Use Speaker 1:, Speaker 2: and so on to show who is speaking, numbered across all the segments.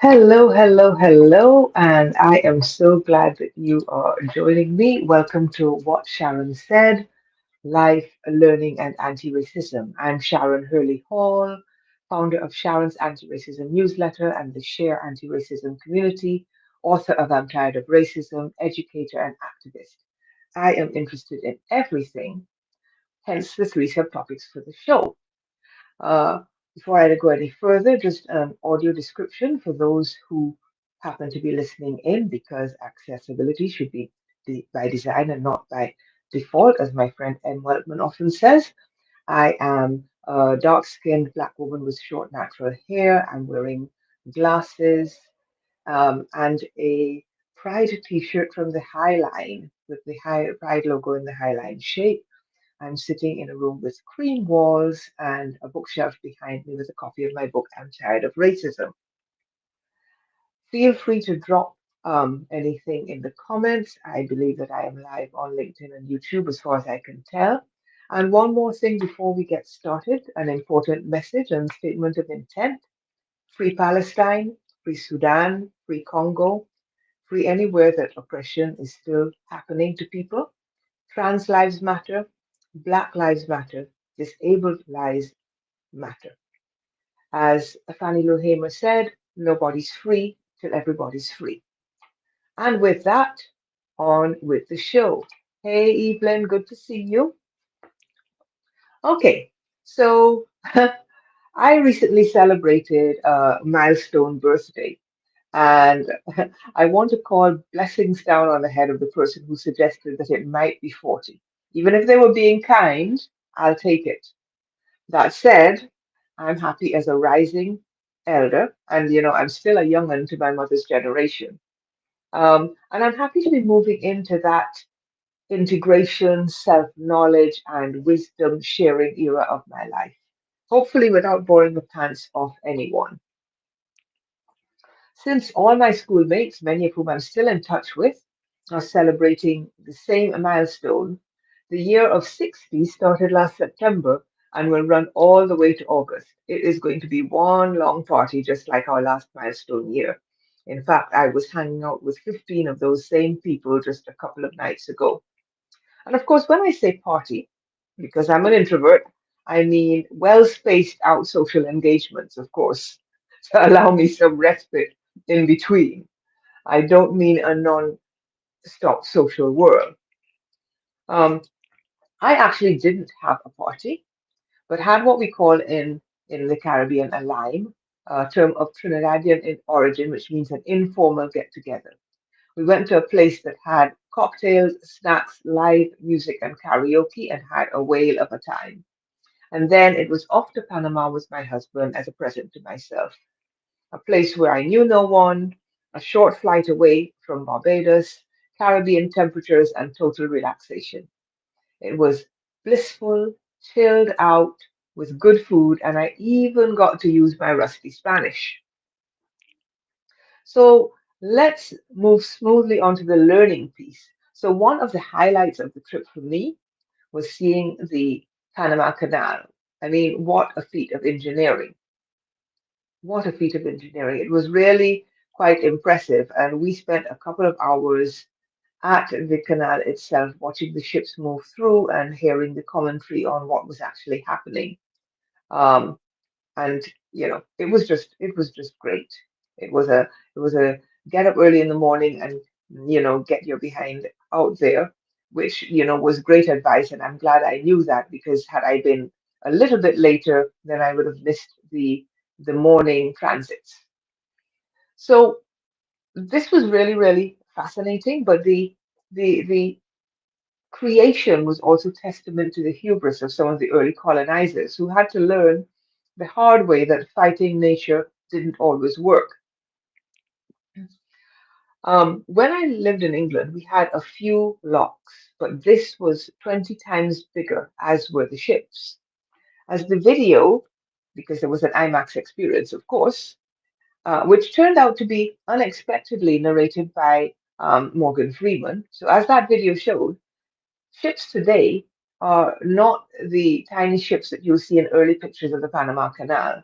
Speaker 1: Hello, hello, hello, and I am so glad that you are joining me. Welcome to What Sharon Said, Life, Learning, and Anti-Racism. I'm Sharon Hurley Hall, founder of Sharon's Anti-Racism newsletter and the Share Anti-Racism community, author of I'm Tired of Racism, educator, and activist. I am interested in everything, hence the three subtopics for the show. Uh, Before I go any further, just an audio description for those who happen to be listening in, because accessibility should be by design and not by default, as my friend Em Weltman often says. I am a dark skinned black woman with short natural hair. I'm wearing glasses and a Pride t shirt from the High Line with the Pride logo in the High Line shape. I'm sitting in a room with cream walls and a bookshelf behind me with a copy of my book, I'm Tired of Racism. Feel free to drop anything in the comments. I believe that I am live on LinkedIn and YouTube as far as I can tell. And one more thing before we get started, an important message and statement of intent. Free Palestine, free Sudan, free Congo, free anywhere that oppression is still happening to people. Trans lives matter, Black lives matter, disabled lives matter. As Fannie Lou Hamer said, nobody's free till everybody's free. And with that, on with the show. Hey, Evelyn, good to see you. Okay, so I recently celebrated a milestone birthday, and I want to call blessings down on the head of the person who suggested that it might be 40. Even if they were being kind, I'll take it. That said, I'm happy as a rising elder, and I'm still a young'un to my mother's generation. And I'm happy to be moving into that integration, self-knowledge, and wisdom sharing era of my life. Hopefully, without boring the pants off anyone. Since all my schoolmates, many of whom I'm still in touch with, are celebrating the same milestone, the year of 60 started last September and will run all the way to August. It is going to be one long party, just like our last milestone year. In fact, I was hanging out with 15 of those same people just a couple of nights ago. And of course, when I say party, because I'm an introvert, I mean well spaced out social engagements, of course, to allow me some respite in between. I don't mean a non stop social world. Um, I actually didn't have a party, but had what we call in the Caribbean a lime, a term of Trinidadian in origin, which means an informal get together. We went to a place that had cocktails, snacks, live music, and karaoke, and had a whale of a time. And then it was off to Panama with my husband as a present to myself, a place where I knew no one, a short flight away from Barbados, Caribbean temperatures, and total relaxation. It was blissful, chilled out, with good food, and I even got to use my rusty Spanish. So let's move smoothly onto the learning piece. So, one of the highlights of the trip for me was seeing the Panama Canal. I mean, what a feat of engineering! What a feat of engineering. It was really quite impressive. And we spent a couple of hours at the canal itself, watching the ships move through and hearing the commentary on what was actually happening. Um, and it was just great. It was a get up early in the morning and get your behind out there, which was great advice, and I'm glad I knew that, because had I been a little bit later, then I would have missed the morning transits. So this was really, really fascinating, but the creation was also testament to the hubris of some of the early colonizers who had to learn the hard way that fighting nature didn't always work. When I lived in England, we had a few locks, but this was 20 times bigger, as were the ships. As the video, because there was an IMAX experience, of course, which turned out to be unexpectedly narrated by Morgan Freeman. So, as that video showed, ships today are not the tiny ships that you'll see in early pictures of the Panama Canal.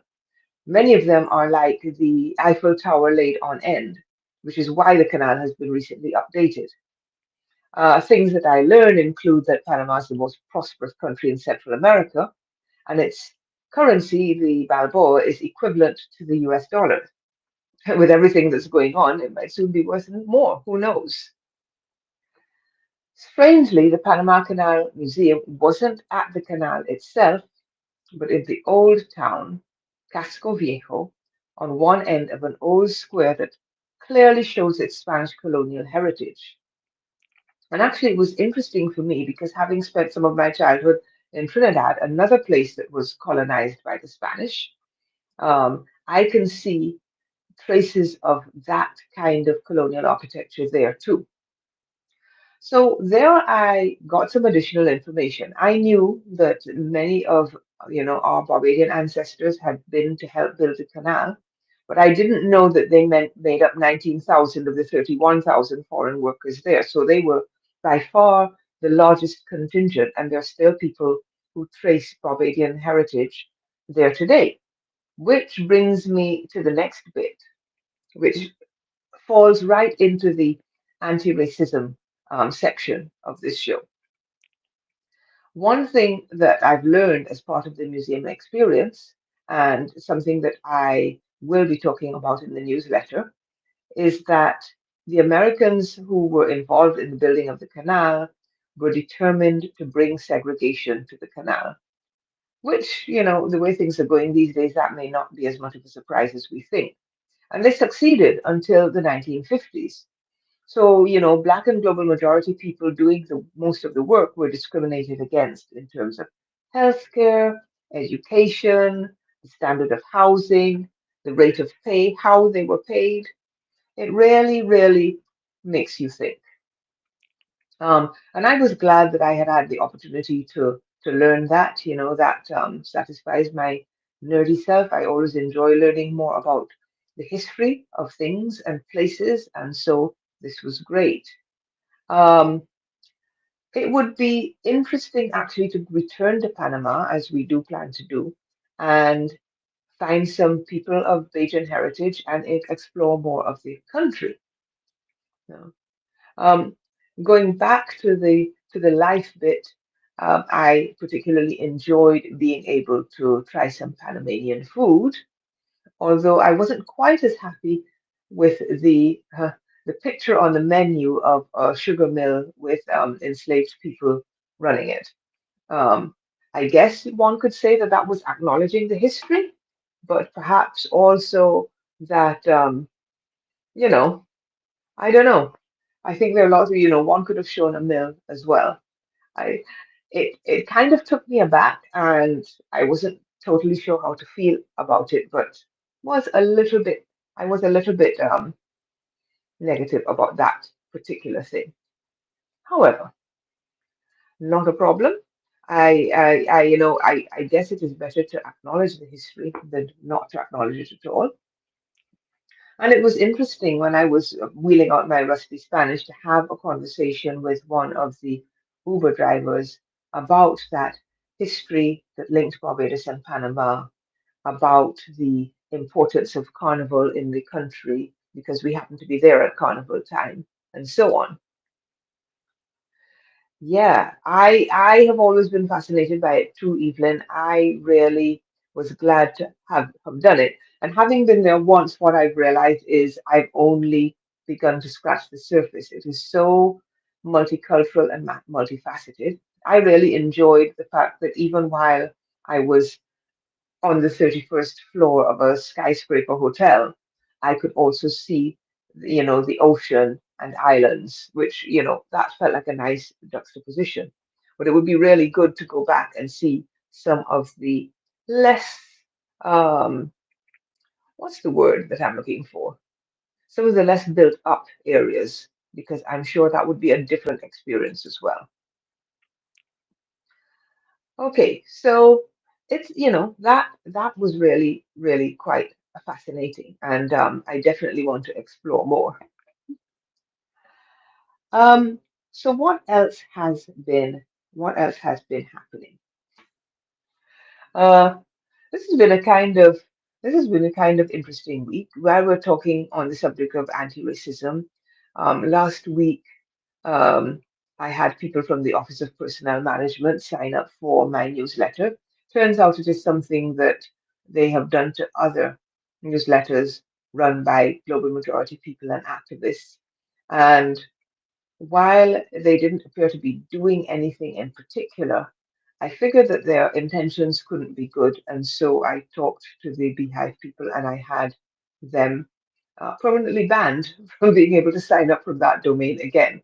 Speaker 1: Many of them are like the Eiffel Tower laid on end, which is why the canal has been recently updated. Things that I learned include that Panama is the most prosperous country in Central America, and its currency, the balboa, is equivalent to the US dollar. With everything that's going on, it might soon be worth more. Who knows? Strangely, the Panama Canal Museum wasn't at the canal itself, but in the old town, Casco Viejo, on one end of an old square that clearly shows its Spanish colonial heritage. And actually, it was interesting for me because having spent some of my childhood in Trinidad, another place that was colonized by the Spanish, I can see traces of that kind of colonial architecture there too. So there I got some additional information. I knew that many of our Barbadian ancestors had been to help build the canal, but I didn't know that they made up 19,000 of the 31,000 foreign workers there. So they were by far the largest contingent, and there are still people who trace Barbadian heritage there today. Which brings me to the next bit, which falls right into the anti-racism section of this show. One thing that I've learned as part of the museum experience, and something that I will be talking about in the newsletter, is that the Americans who were involved in the building of the canal were determined to bring segregation to the canal, which, the way things are going these days, that may not be as much of a surprise as we think. And they succeeded until the 1950s. So, Black and global majority people doing the most of the work were discriminated against in terms of healthcare, education, the standard of housing, the rate of pay, how they were paid. It really, really makes you think. And I was glad that I had had the opportunity to learn that. That satisfies my nerdy self. I always enjoy learning more about the history of things and places, and so this was great. Um, it would be interesting actually to return to Panama, as we do plan to do, and find some people of Bajan heritage and explore more of the country. You know. Um, Going back to the life bit, I particularly enjoyed being able to try some Panamanian food, although I wasn't quite as happy with the picture on the menu of a sugar mill with enslaved people running it. Um, I guess one could say that that was acknowledging the history, but perhaps also that you know, I don't know. I think there are lots of, one could have shown a mill as well. I it kind of took me aback, and I wasn't totally sure how to feel about it, but was a little bit I was a little bit negative about that particular thing. However, not a problem. I guess it is better to acknowledge the history than not to acknowledge it at all. And it was interesting when I was wheeling out my rusty Spanish to have a conversation with one of the Uber drivers about that history that linked Barbados and Panama, about the importance of Carnival in the country because we happen to be there at Carnival time, and so on. Yeah, I have always been fascinated by it too, Evelyn. I really was glad to have done it. And having been there once, what I've realized is I've only begun to scratch the surface. It is so multicultural and multifaceted. I really enjoyed the fact that even while I was on the 31st floor of a skyscraper hotel, I could also see, the ocean and islands, which, that felt like a nice juxtaposition. But it would be really good to go back and see some of the less, um, what's the word that I'm looking for? Some of the less built up areas, because I'm sure that would be a different experience as well. Okay, so it's that was really really quite fascinating, and I definitely want to explore more. Um, so what else has been happening? Uh, this has been a kind of This has been a kind of interesting week. While we're talking on the subject of anti-racism, last week um, I had people from the Office of Personnel Management sign up for my newsletter. Turns out it is something that they have done to other newsletters run by global majority people and activists. And while they didn't appear to be doing anything in particular, I figured that their intentions couldn't be good. And so I talked to the Beehive people and I had them permanently banned from being able to sign up from that domain again.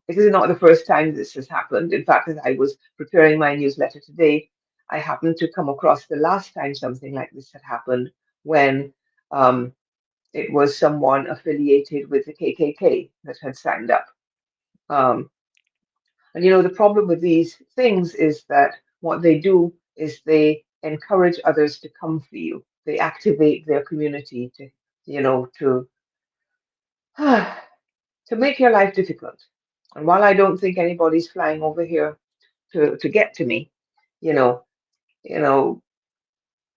Speaker 1: This is not the first time this has happened. In fact, as I was preparing my newsletter today, I happened to come across the last time something like this had happened when um, it was someone affiliated with the KKK that had signed up. Um, and the problem with these things is that what they do is they encourage others to come for you. They activate their community to, to to make your life difficult. And while I don't think anybody's flying over here to get to me, you know, you know,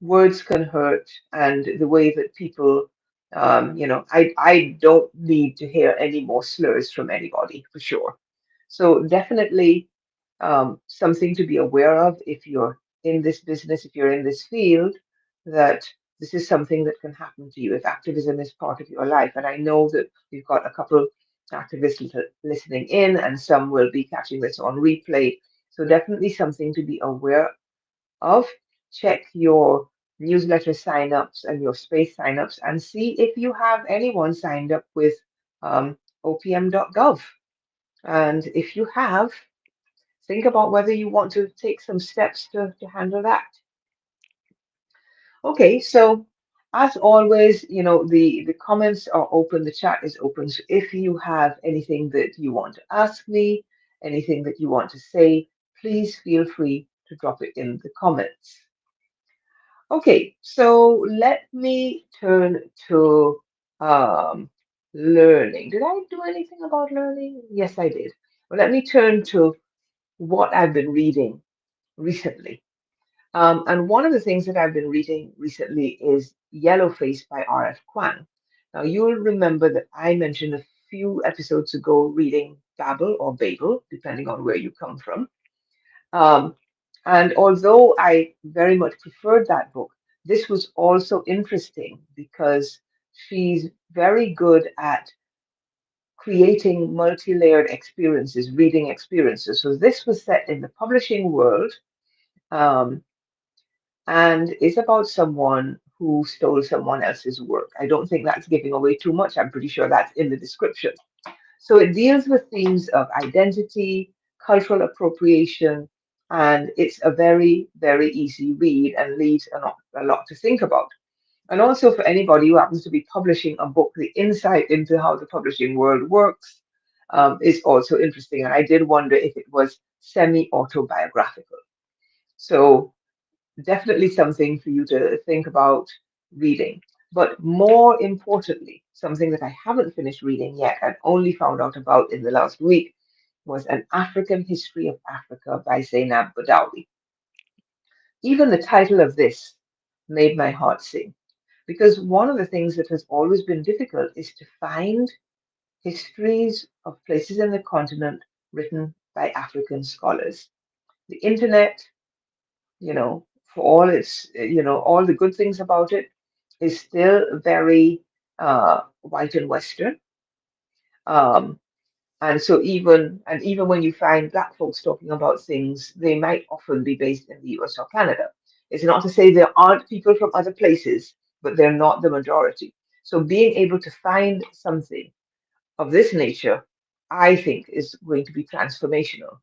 Speaker 1: words can hurt, and the way that people, I don't need to hear any more slurs from anybody for sure. So definitely something to be aware of if you're in this business, if you're in this field, that this is something that can happen to you if activism is part of your life. And I know that we've got a couple activists listening in, and some will be catching this on replay. So definitely something to be aware of. Check your newsletter signups and your space signups and see if you have anyone signed up with opm.gov. And if you have, think about whether you want to take some steps to handle that. Okay, so as always, the comments are open, the chat is open. So if you have anything that you want to ask me, anything that you want to say, please feel free to drop it in the comments. Okay, so let me turn to learning. Did I do anything about learning? Yes, I did. Well, let me turn to what I've been reading recently. And one of the things that I've been reading recently is Yellowface by R.F. Kuang. Now, you'll remember that I mentioned a few episodes ago reading Babel or Babel, depending on where you come from. Um, and although I very much preferred that book, this was also interesting because she's very good at creating multi-layered experiences, reading experiences. So this was set in the publishing world. Um, and is about someone who stole someone else's work. I don't think that's giving away too much. I'm pretty sure that's in the description. So it deals with themes of identity, cultural appropriation, and it's a very, very easy read and leaves a lot to think about. And also for anybody who happens to be publishing a book, the insight into how the publishing world works is also interesting. And I did wonder if it was semi-autobiographical. So definitely something for you to think about reading. But more importantly, something that I haven't finished reading yet and only found out about in the last week was An African History of Africa by Zainab Badawi. Even the title of this made my heart sing because one of the things that has always been difficult is to find histories of places in the continent written by African scholars. The internet, for all its, all the good things about it, is still very white and Western. Um, and so even when you find Black folks talking about things, they might often be based in the US or Canada. It's not to say there aren't people from other places, but they're not the majority. So being able to find something of this nature, I think, is going to be transformational.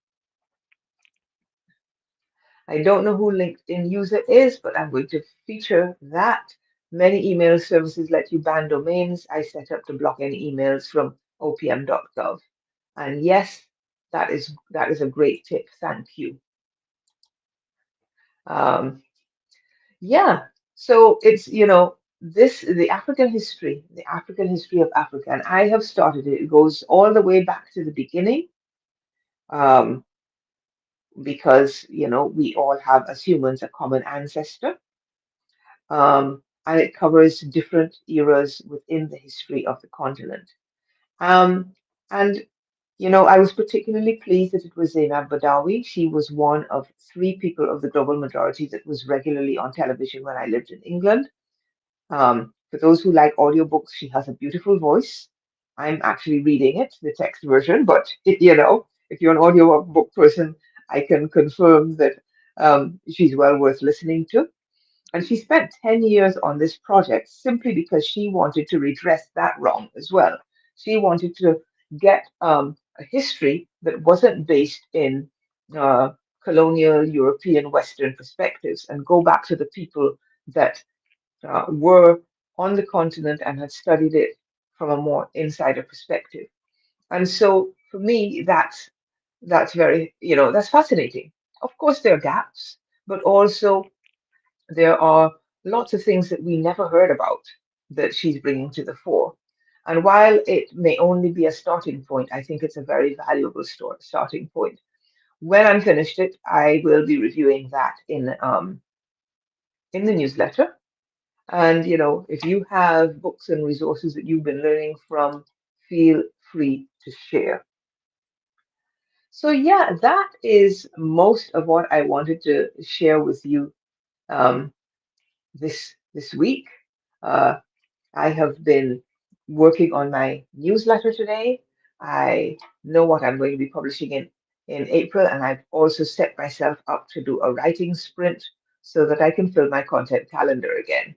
Speaker 1: I don't know who LinkedIn user is, but I'm going to feature that. Many email services let you ban domains. I set up to block any emails from opm.gov. And yes, that is a great tip. Thank you. Um, yeah. So it's, the African history of Africa, and I have started it. It goes all the way back to the beginning. Um, because we all have as humans a common ancestor. and it covers different eras within the history of the continent. Um, and I was particularly pleased that it was Zainab Badawi. She was one of three people of the global majority that was regularly on television when I lived in England. For those who like audiobooks, she has a beautiful voice. I'm actually reading it, the text version, but if you're an audiobook person, I can confirm that she's well worth listening to. And she spent 10 years on this project simply because she wanted to redress that wrong as well. She wanted to get a history that wasn't based in uh, colonial European Western perspectives and go back to the people that were on the continent and had studied it from a more insider perspective. And so for me, that's very, that's fascinating. Of course, there are gaps, but also there are lots of things that we never heard about that she's bringing to the fore. And while it may only be a starting point, I think it's a very valuable starting point. When I'm finished it, I will be reviewing that in the newsletter. And if you have books and resources that you've been learning from, feel free to share. So yeah, that is most of what I wanted to share with you um, this week. Uh, I have been working on my newsletter today. I know what I'm going to be publishing in April, and I've also set myself up to do a writing sprint so that I can fill my content calendar again.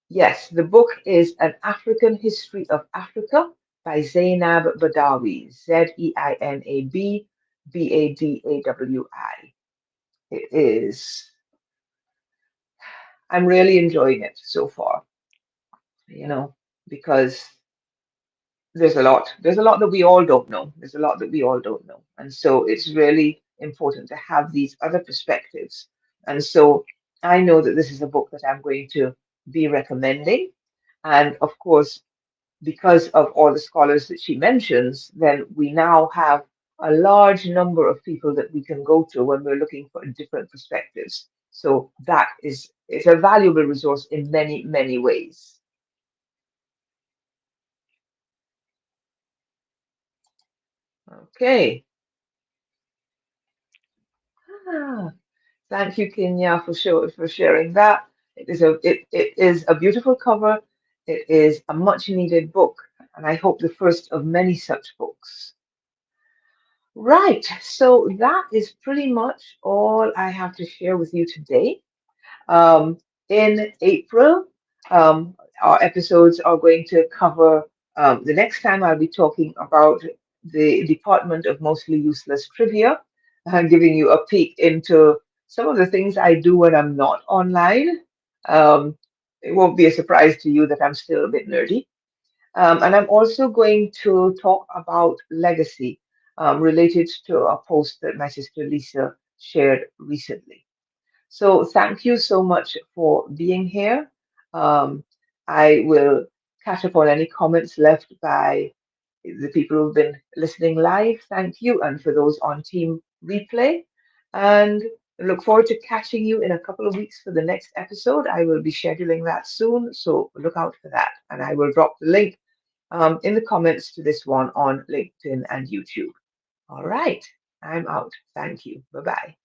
Speaker 1: Yes, the book is An African History of Africa by Zainab Badawi, Zeinab Badawi. It is, I'm really enjoying it so far, you know, because there's a lot that we all don't know. There's a lot that we all don't know. And so it's really important to have these other perspectives. And so I know that this is a book that I'm going to be recommending. And of course, because of all the scholars that she mentions, then we now have a large number of people that we can go to when we're looking for different perspectives. So that is it's a valuable resource in many, many ways. Okay. Ah, thank you, Kenya, for sharing that. It is a beautiful cover. It is a much needed book, and I hope the first of many such books. Right, so that is pretty much all I have to share with you today. Um, in April, our episodes are going to cover, the next time I'll be talking about the Department of Mostly Useless Trivia, giving you a peek into some of the things I do when I'm not online. Um, it won't be a surprise to you that I'm still a bit nerdy. And I'm also going to talk about legacy related to a post that my sister Lisa shared recently. So thank you so much for being here. Um, I will catch up on any comments left by the people who've been listening live. Thank you. And for those on Team Replay. And I look forward to catching you in a couple of weeks for the next episode. I will be scheduling that soon. So look out for that. And I will drop the link in the comments to this one on LinkedIn and YouTube. All right. I'm out. Thank you. Bye bye.